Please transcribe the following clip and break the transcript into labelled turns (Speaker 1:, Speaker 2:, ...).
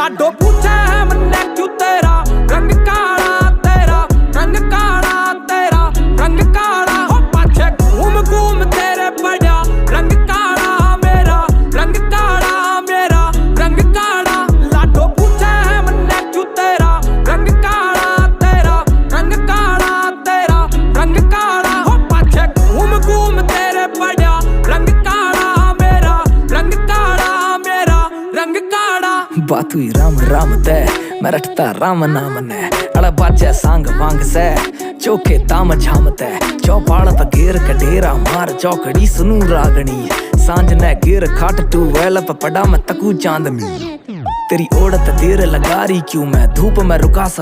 Speaker 1: लाडो पूछे है मन्ने क्यों तेरा रंग काला, तेरा रंग काला, तेरा रंग काला। हो पाछे घूम घूम तेरे पड़ा रंग काला मेरा, रंग काला मेरा, रंग काला। लाडो पूछे है मन्ने क्यों तेरा रंग काला, तेरा रंग काला, तेरा रंग काला। हो पाछे घूम घूम तेरे पड़ा रंग काला मेरा, रंग काला मेरा, रंग काला।
Speaker 2: बात हुई राम राम तै मैं रटता राम नाम ने अड़ा बाजा सांग वांग से चौके ताम झाम तै चौपाल त गेर कडेरा मार चौकड़ी सुनू रागणी सांझ ने गिर खाट टू वेल पड़ा मैं तकू चांद में तेरी ओड़त देर लगा रही क्यों मैं धूप में रुका सा